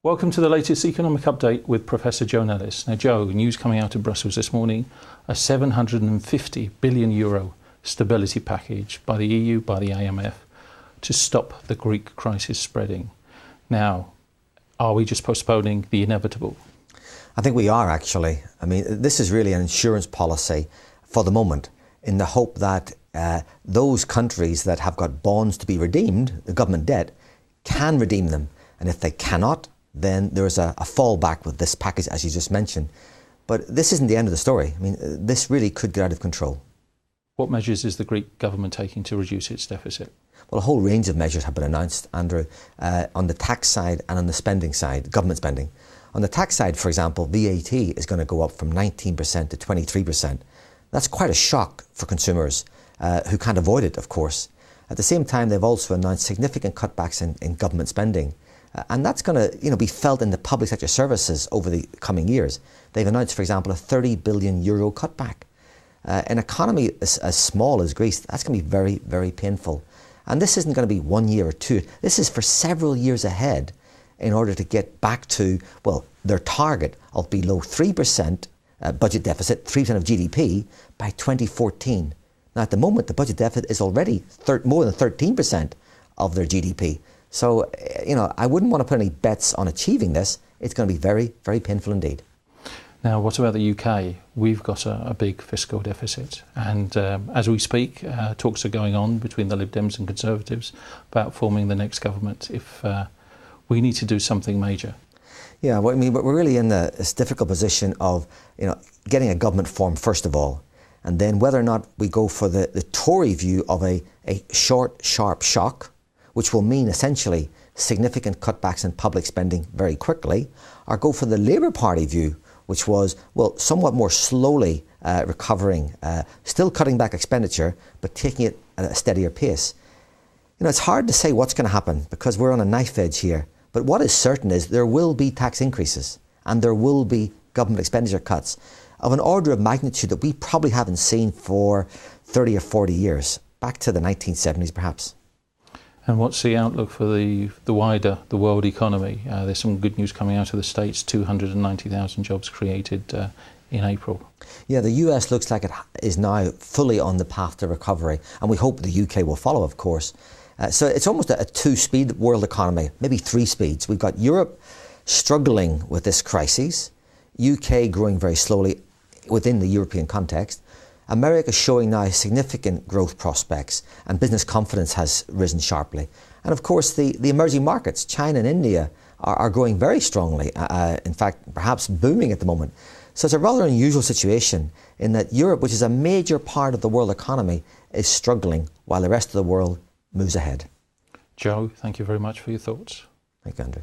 Welcome to the latest economic update with Professor Joe Nellis. Now, Joe, news coming out of Brussels this morning, a €750 billion stability package by the EU, by the IMF, to stop the Greek crisis spreading. Now, are we just postponing the inevitable? I think we are, actually. I mean, this is really an insurance policy for the moment, in the hope that those countries that have got bonds to be redeemed, the government debt, can redeem them. And if they cannot, then there's a fallback with this package, as you just mentioned. But this isn't the end of the story. I mean, this really could get out of control. What measures is the Greek government taking to reduce its deficit? Well, a whole range of measures have been announced, Andrew, on the tax side and on the spending side, government spending. On the tax side, for example, VAT is going to go up from 19% to 23%. That's quite a shock for consumers who can't avoid it, of course. At the same time, they've also announced significant cutbacks in government spending. And that's going to be felt in the public sector services over the coming years. They've announced, for example, a €30 billion cutback. An economy as small as Greece, that's going to be very, very painful. And this isn't going to be 1 year or two. This is for several years ahead in order to get back to, well, their target of below 3% budget deficit, 3% of GDP, by 2014. Now, at the moment, the budget deficit is already more than 13% of their GDP. So, I wouldn't want to put any bets on achieving this. It's going to be very, very painful indeed. Now, what about the UK? We've got a big fiscal deficit. And as we speak, talks are going on between the Lib Dems and Conservatives about forming the next government if we need to do something major. Yeah, well, I mean, we're really in this difficult position of, getting a government formed first of all, and then whether or not we go for the Tory view of a short, sharp shock, which will mean essentially significant cutbacks in public spending very quickly, or go for the Labour Party view, which was, well, somewhat more slowly recovering, still cutting back expenditure, but taking it at a steadier pace. It's hard to say what's going to happen because we're on a knife edge here. But what is certain is there will be tax increases and there will be government expenditure cuts of an order of magnitude that we probably haven't seen for 30 or 40 years, back to the 1970s perhaps. And what's the outlook for the world economy? There's some good news coming out of the States, 290,000 jobs created in April. Yeah, the US looks like it is now fully on the path to recovery, and we hope the UK will follow, of course. So it's almost a two-speed world economy, maybe three speeds. We've got Europe struggling with this crisis, UK growing very slowly within the European context, America showing now significant growth prospects and business confidence has risen sharply. And of course the emerging markets, China and India, are growing very strongly, in fact perhaps booming at the moment. So it's a rather unusual situation in that Europe, which is a major part of the world economy, is struggling while the rest of the world moves ahead. Joe, thank you very much for your thoughts. Thank you, Andrew.